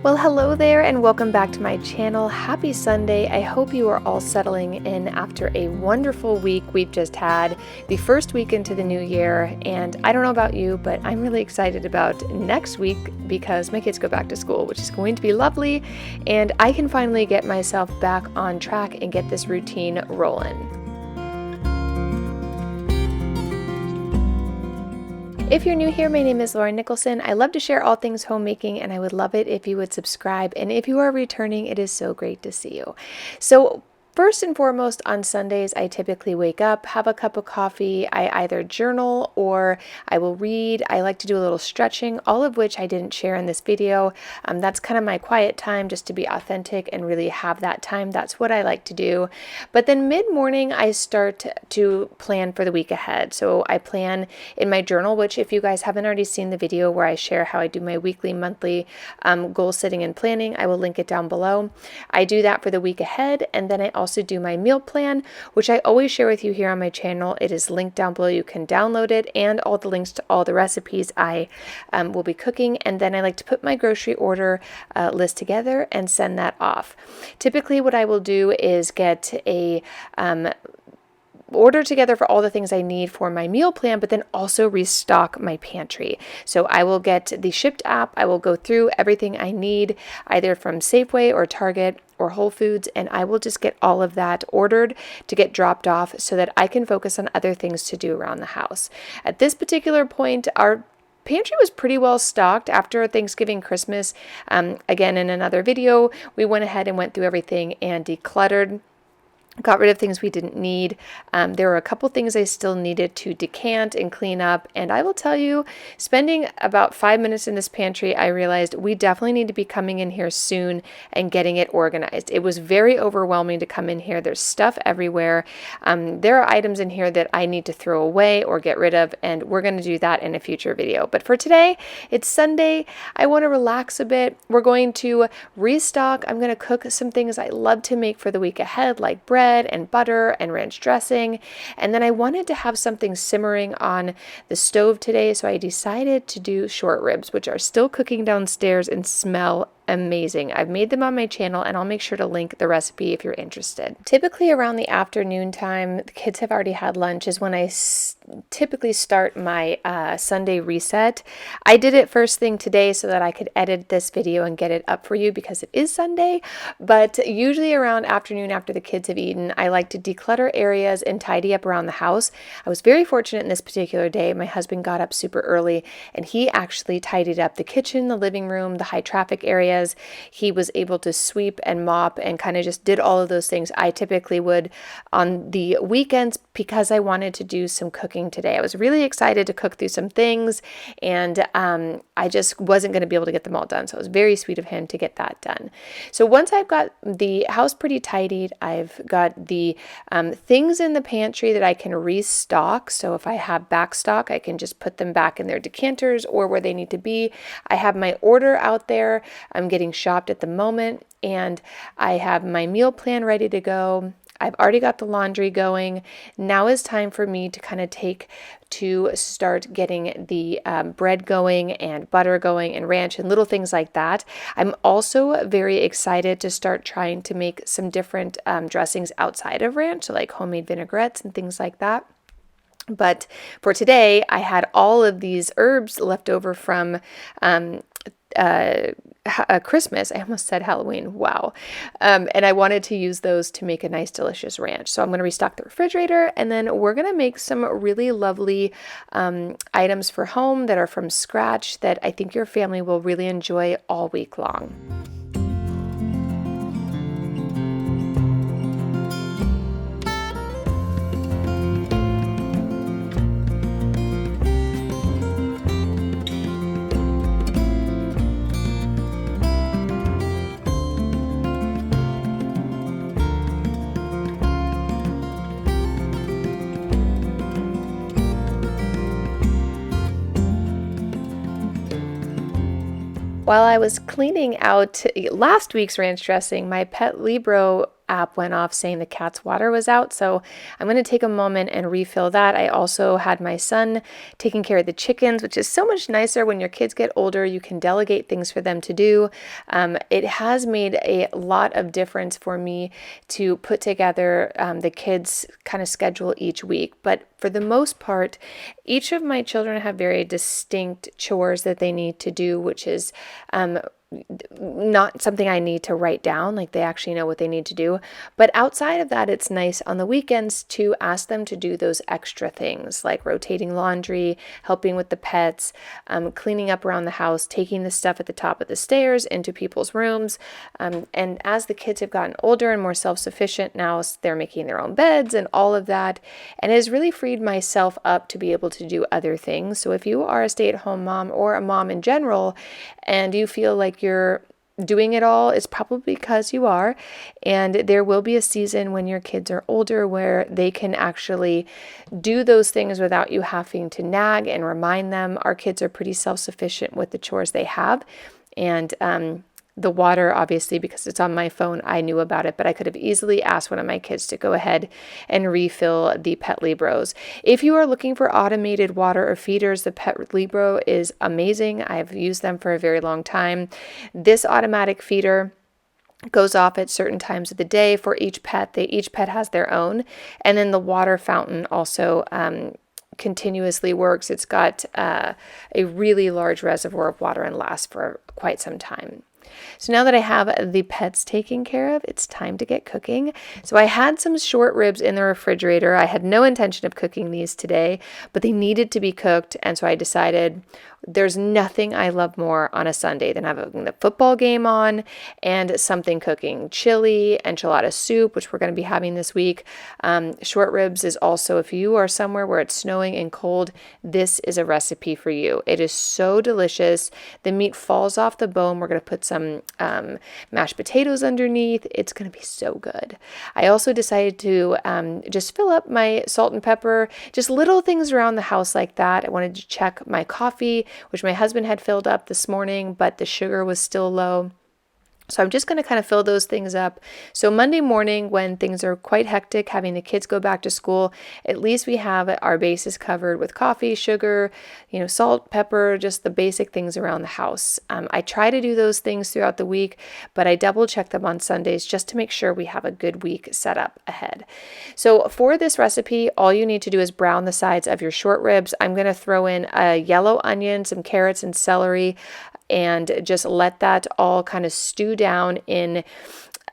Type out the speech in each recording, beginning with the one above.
Well, hello there and welcome back to my channel. Happy Sunday. I hope you are all settling in after a wonderful week we've just had, the first week into the new year. And I don't know about you, but I'm really excited about next week because my kids go back to school, which is going to be lovely. And I can finally get myself back on track and get this routine rolling. If you're new here, my name is Nicholsen. I love to share all things homemaking, and I would love it if you would subscribe. And if you are returning, it is so great to see you. So first and foremost, on Sundays, I typically wake up, have a cup of coffee. I either journal or I will read. I like to do a little stretching, all of which I didn't share in this video. That's kind of my quiet time, just to be authentic and really have that time. That's what I like to do. But then mid-morning, I start to plan for the week ahead. So I plan in my journal, which if you guys haven't already seen the video where I share how I do my weekly, monthly goal setting and planning, I will link it down below. I do that for the week ahead, and then I also do my meal plan, which I always share with you here on my channel. It is linked down below. You can download it and all the links to all the recipes I will be cooking. And then I like to put my grocery order list together and send that off. Typically what I will do is get a order together for all the things I need for my meal plan, but then also restock my pantry. So I will get the Shipped app. I will go through everything I need, either from Safeway or Target or Whole Foods, and I will just get all of that ordered to get dropped off so that I can focus on other things to do around the house. At this particular point, our pantry was pretty well stocked after Thanksgiving, Christmas. Again, in another video, we went ahead and went through everything and decluttered. Got rid of things we didn't need. There were a couple things I still needed to decant and clean up. And I will tell you, spending about 5 minutes in this pantry, I realized we definitely need to be coming in here soon and getting it organized. It was very overwhelming to come in here. There's stuff everywhere. There are items in here that I need to throw away or get rid of, and we're going to do that in a future video. But for today, it's Sunday. I want to relax a bit. We're going to restock. I'm going to cook some things I love to make for the week ahead, like bread and butter and ranch dressing. And then I wanted to have something simmering on the stove today, so I decided to do short ribs, which are still cooking downstairs and smell amazing. I've made them on my channel, and I'll make sure to link the recipe if you're interested. Typically around the afternoon time, the kids have already had lunch, is when I typically start my Sunday reset. I did it first thing today so that I could edit this video and get it up for you because it is Sunday, but usually around afternoon after the kids have eaten, I like to declutter areas and tidy up around the house. I was very fortunate in this particular day. My husband got up super early and he actually tidied up the kitchen, the living room, the high traffic areas. He was able to sweep and mop and kind of just did all of those things I typically would on the weekends because I wanted to do some cooking today. I was really excited to cook through some things, and I just wasn't going to be able to get them all done. So it was very sweet of him to get that done. So once I've got the house pretty tidied, I've got the things in the pantry that I can restock. So if I have back stock, I can just put them back in their decanters or where they need to be. I have my order out there. I'm getting shopped at the moment, and I have my meal plan ready to go. I've already got the laundry going. Now is time for me to kind of start getting the bread going and butter going and ranch and little things like that. I'm also very excited to start trying to make some different dressings outside of ranch, so like homemade vinaigrettes and things like that. But for today, I had all of these herbs left over from Christmas. I almost said Halloween. Wow. And I wanted to use those to make a nice, delicious ranch. So I'm going to restock the refrigerator, and then we're going to make some really lovely items for home that are from scratch that I think your family will really enjoy all week long. While I was cleaning out last week's ranch dressing, my pet Libro app went off saying the cat's water was out. So I'm going to take a moment and refill that. I also had my son taking care of the chickens, which is so much nicer when your kids get older. You can delegate things for them to do. It has made a lot of difference for me to put together the kids' kind of schedule each week. But for the most part, each of my children have very distinct chores that they need to do, which is not something I need to write down, like they actually know what they need to do. But outside of that, it's nice on the weekends to ask them to do those extra things like rotating laundry, helping with the pets, cleaning up around the house, taking the stuff at the top of the stairs into people's rooms. And as the kids have gotten older and more self-sufficient, now they're making their own beds and all of that. And it has really freed myself up to be able to do other things. So if you are a stay-at-home mom or a mom in general, and you feel like you're doing it all, it's probably because you are. And there will be a season when your kids are older where they can actually do those things without you having to nag and remind them. Our kids are pretty self-sufficient with the chores they have. And the water, obviously, because it's on my phone, I knew about it, but I could have easily asked one of my kids to go ahead and refill the Pet Libros. If you are looking for automated water or feeders, the Pet Libro is amazing. I've used them for a very long time. This automatic feeder goes off at certain times of the day for each pet. Each pet has their own. And then the water fountain also continuously works. It's got a really large reservoir of water and lasts for quite some time. So now that I have the pets taken care of, it's time to get cooking. So I had some short ribs in the refrigerator. I had no intention of cooking these today, but they needed to be cooked. And so I decided there's nothing I love more on a Sunday than having the football game on and something cooking. Chili, enchilada soup, which we're going to be having this week. Short ribs is also, if you are somewhere where it's snowing and cold, this is a recipe for you. It is so delicious. The meat falls off the bone. We're going to put some mashed potatoes underneath. It's going to be so good. I also decided to just fill up my salt and pepper, just little things around the house like that. I wanted to check my coffee, which my husband had filled up this morning, but the sugar was still low. So I'm just going to kind of fill those things up. So Monday morning, when things are quite hectic, having the kids go back to school, at least we have our bases covered with coffee, sugar, salt, pepper, just the basic things around the house. I try to do those things throughout the week, but I double check them on Sundays just to make sure we have a good week set up ahead. So for this recipe, all you need to do is brown the sides of your short ribs. I'm going to throw in a yellow onion, some carrots and celery, and just let that all kind of stew down in,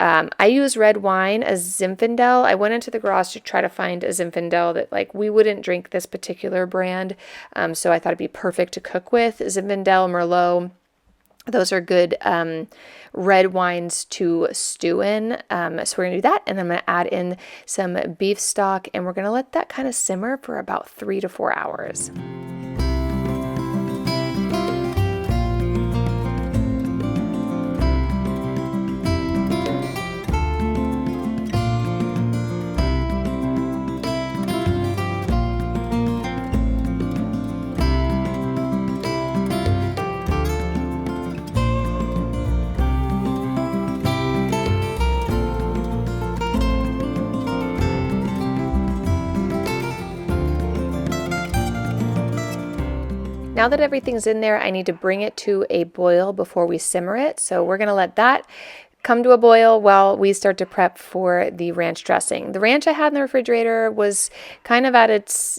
I use red wine, a Zinfandel. I went into the garage to try to find a Zinfandel that we wouldn't drink this particular brand. So I thought it'd be perfect to cook with. Zinfandel, Merlot. Those are good red wines to stew in. So we're going to do that. And then I'm going to add in some beef stock, and we're going to let that kind of simmer for about 3 to 4 hours. Now that everything's in there, I need to bring it to a boil before we simmer it. So we're going to let that come to a boil while we start to prep for the ranch dressing. The ranch I had in the refrigerator was kind of at its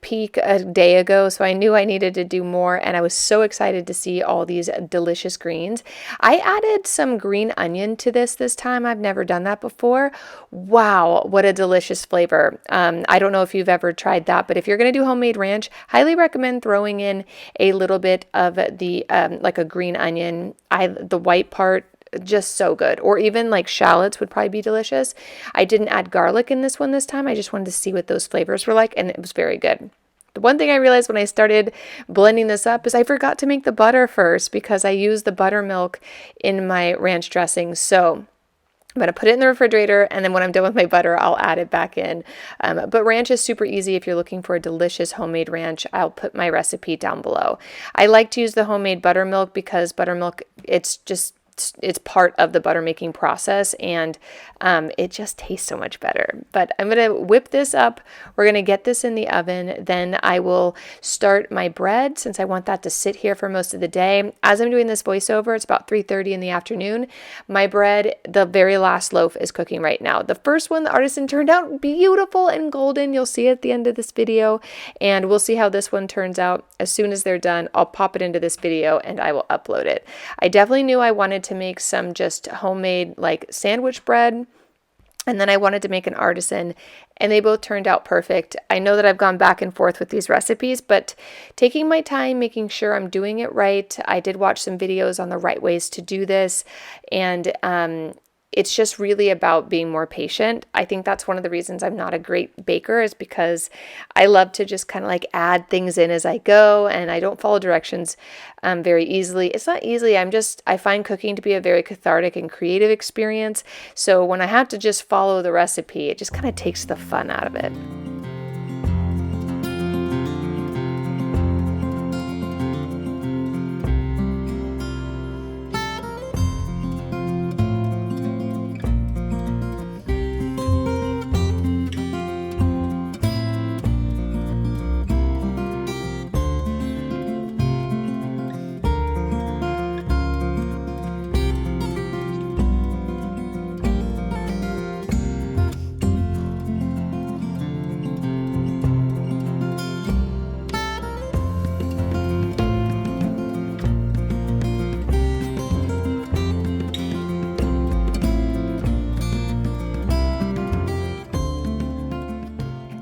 peak a day ago, so I knew I needed to do more, and I was so excited to see all these delicious greens. I added some green onion to this time. I've never done that before. Wow, what a delicious flavor. I don't know if you've ever tried that, but if you're going to do homemade ranch, highly recommend throwing in a little bit of the like a green onion. The white part, just so good. Or even like shallots would probably be delicious. I didn't add garlic in this one this time. I just wanted to see what those flavors were like, and it was very good. The one thing I realized when I started blending this up is I forgot to make the butter first because I used the buttermilk in my ranch dressing. So I'm going to put it in the refrigerator, and then when I'm done with my butter, I'll add it back in. But ranch is super easy if you're looking for a delicious homemade ranch. I'll put my recipe down below. I like to use the homemade buttermilk because buttermilk, it's just it's part of the butter making process, and it just tastes so much better. But I'm going to whip this up. We're going to get this in the oven. Then I will start my bread, since I want that to sit here for most of the day. As I'm doing this voiceover, it's about 3:30 in the afternoon. My bread, the very last loaf, is cooking right now. The first one, the artisan, turned out beautiful and golden. You'll see it at the end of this video, and we'll see how this one turns out. As soon as they're done, I'll pop it into this video and I will upload it. I definitely knew I wanted to make some just homemade like sandwich bread, and then I wanted to make an artisan, and they both turned out perfect. I know that I've gone back and forth with these recipes, but taking my time, making sure I'm doing it right. I did watch some videos on the right ways to do this, and it's just really about being more patient. I think that's one of the reasons I'm not a great baker, is because I love to just kind of like add things in as I go, and I don't follow directions very easily. It's not easily, I find cooking to be a very cathartic and creative experience. So when I have to just follow the recipe, it just kind of takes the fun out of it.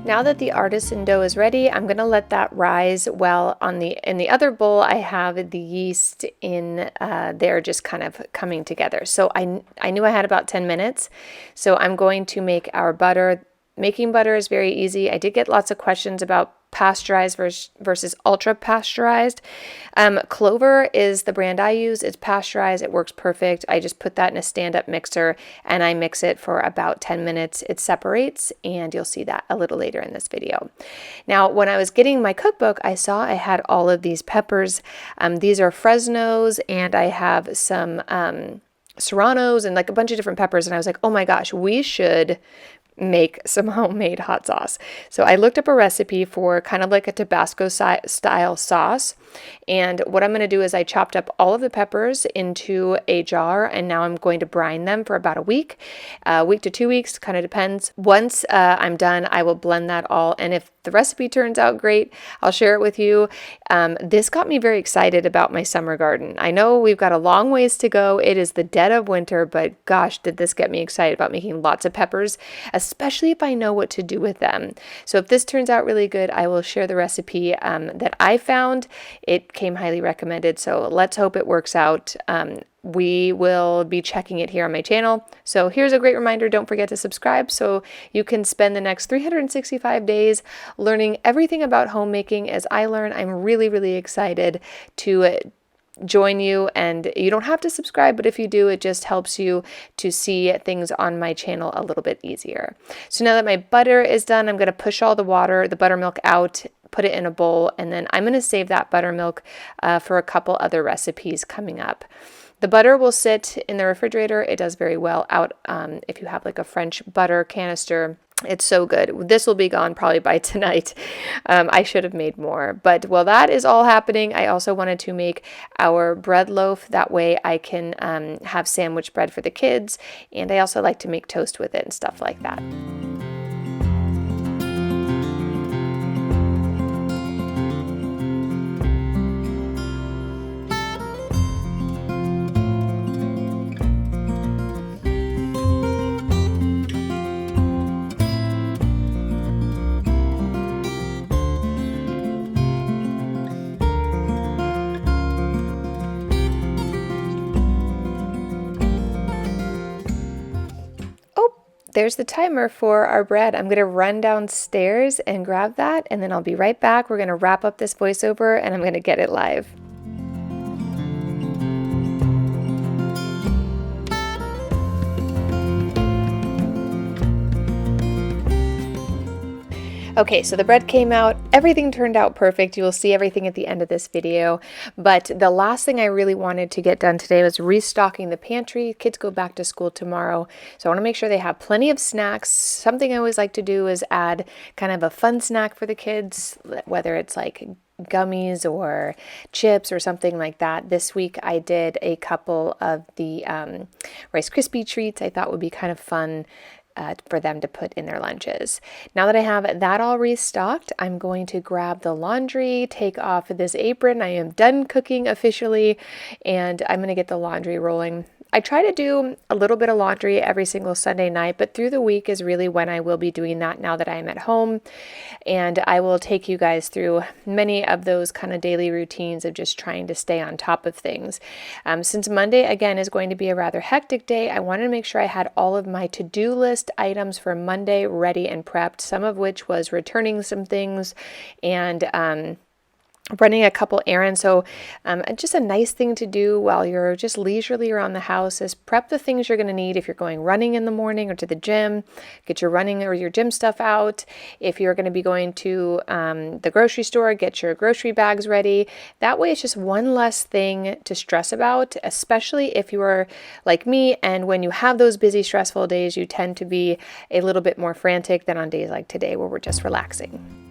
Now that the artisan dough is ready, I'm going to let that rise well. In the other bowl, I have the yeast in there just kind of coming together. So I knew I had about 10 minutes. So I'm going to make our butter. Making butter is very easy. I did get lots of questions about pasteurized versus ultra pasteurized. Clover is the brand I use. It's pasteurized. It works perfect. I just put that in a stand-up mixer and I mix it for about 10 minutes. It separates, and you'll see that a little later in this video. Now, when I was getting my cookbook, I saw I had all of these peppers. These are Fresnos, and I have some serranos and like a bunch of different peppers. And I was like, oh my gosh, we should make some homemade hot sauce. So I looked up a recipe for kind of like a Tabasco style sauce. And what I'm going to do is I chopped up all of the peppers into a jar, and now I'm going to brine them for about a week to 2 weeks, kind of depends. Once I'm done, I will blend that all. And if the recipe turns out great, I'll share it with you. This got me very excited about my summer garden. I know we've got a long ways to go. It is the dead of winter, but gosh, did this get me excited about making lots of peppers, especially if I know what to do with them. So if this turns out really good, I will share the recipe that I found. It came highly recommended, so let's hope it works out. We will be checking it here on my channel. So here's a great reminder, don't forget to subscribe so you can spend the next 365 days learning everything about homemaking as I learn. I'm really, really excited to join you, and you don't have to subscribe, but if you do, it just helps you to see things on my channel a little bit easier. So now that my butter is done, I'm going to push all the buttermilk out, put it in a bowl, and then I'm going to save that buttermilk for a couple other recipes coming up. The butter will sit in the refrigerator. It does very well out if you have like a French butter canister. It's so good. This will be gone probably by tonight. I should have made more. But while that is all happening, I also wanted to make our bread loaf. That way I can have sandwich bread for the kids. And I also like to make toast with it and stuff like that. There's the timer for our bread. I'm going to run downstairs and grab that, and then I'll be right back. We're going to wrap up this voiceover, and I'm going to get it live. Okay, so the bread came out, everything turned out perfect. You will see everything at the end of this video. But the last thing I really wanted to get done today was restocking the pantry. Kids go back to school tomorrow, so I want to make sure they have plenty of snacks. Something I always like to do is add kind of a fun snack for the kids, whether it's like gummies or chips or something like that. This week I did a couple of the Rice Krispie treats I thought would be kind of fun for them to put in their lunches. Now that I have that all restocked, I'm going to grab the laundry, take off this apron. I am done cooking officially, and I'm going to get the laundry rolling. I try to do a little bit of laundry every single Sunday night, but through the week is really when I will be doing that now that I'm at home. And I will take you guys through many of those kind of daily routines of just trying to stay on top of things. Since Monday, again, is going to be a rather hectic day, I wanted to make sure I had all of my to-do list items for Monday ready and prepped, some of which was returning some things and running a couple errands. So just a nice thing to do while you're just leisurely around the house is prep the things you're going to need if you're going running in the morning or to the gym. Get your running or your gym stuff out. If you're going to be going to the grocery store, get your grocery bags ready. That way it's just one less thing to stress about, especially if you are like me and when you have those busy, stressful days, you tend to be a little bit more frantic than on days like today where we're just relaxing.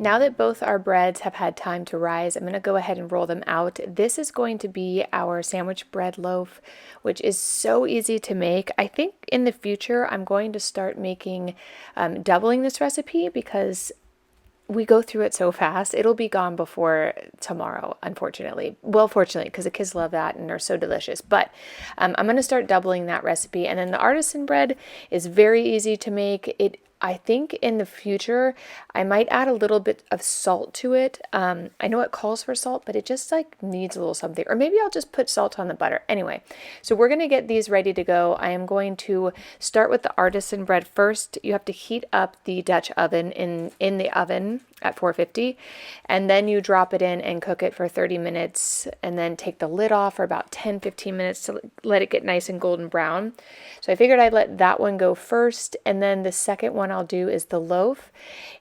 Now that both our breads have had time to rise, I'm going to go ahead and roll them out. This is going to be our sandwich bread loaf, which is so easy to make. I think in the future I'm going to start making, doubling this recipe because we go through it so fast. It'll be gone before tomorrow, unfortunately. Well, fortunately, because the kids love that and they're so delicious. But I'm going to start doubling that recipe. And then the artisan bread is very easy to make. I think in the future, I might add a little bit of salt to it. I know it calls for salt, but it just like needs a little something. Or maybe I'll just put salt on the butter. Anyway, so we're going to get these ready to go. I am going to start with the artisan bread first. You have to heat up the Dutch oven in the oven at 450, and then you drop it in and cook it for 30 minutes and then take the lid off for about 10-15 minutes to let it get nice and golden brown. So I figured I'd let that one go first, and then the second one I'll do is the loaf,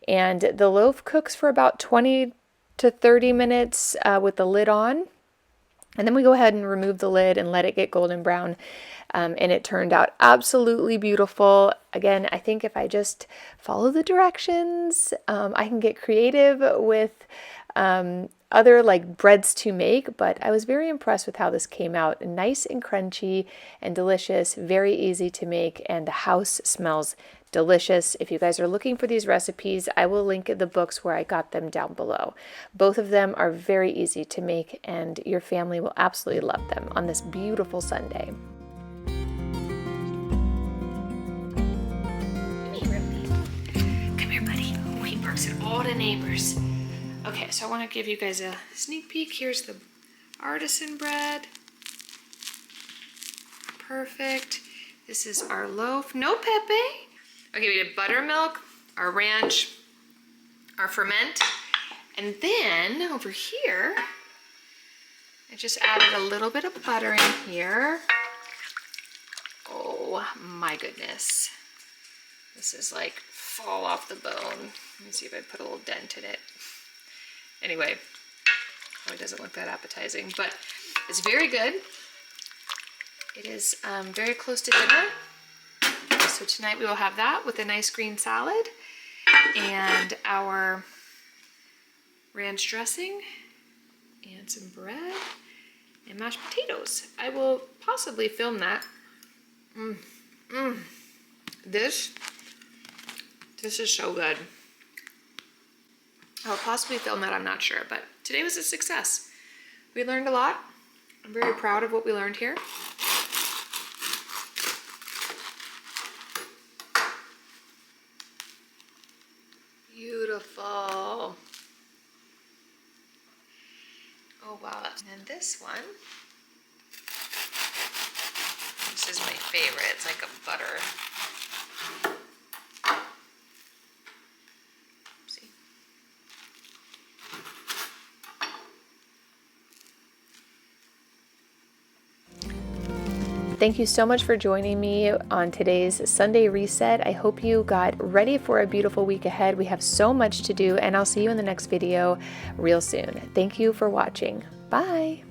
and the loaf cooks for about 20 to 30 minutes with the lid on. And then we go ahead and remove the lid and let it get golden brown. And it turned out absolutely beautiful. Again, I think if I just follow the directions, I can get creative with other like breads to make, but I was very impressed with how this came out. Nice and crunchy and delicious, very easy to make, and the house smells delicious. If you guys are looking for these recipes, I will link the books where I got them down below. Both of them are very easy to make, and your family will absolutely love them on this beautiful Sunday. Come here, buddy. Oh, he barks at all the neighbors. Okay, so I want to give you guys a sneak peek. Here's the artisan bread. Perfect. This is our loaf. No Pepe. Okay, we did buttermilk, our ranch, our ferment, and then over here, I just added a little bit of butter in here. Oh my goodness. This is like fall off the bone. Let me see if I put a little dent in it. Anyway, oh, it doesn't look that appetizing, but it's very good. It is very close to dinner. So tonight we will have that with a nice green salad and our ranch dressing and some bread and mashed potatoes. I will possibly film that. This is so good. I'll possibly film that, I'm not sure, but today was a success. We learned a lot. I'm very proud of what we learned here. Beautiful. Oh wow. And this one is This is my favorite. It's like a butter. See? Thank you so much for joining me on today's Sunday Reset. I hope you got ready for a beautiful week ahead. We have so much to do, and I'll see you in the next video real soon. Thank you for watching. Bye.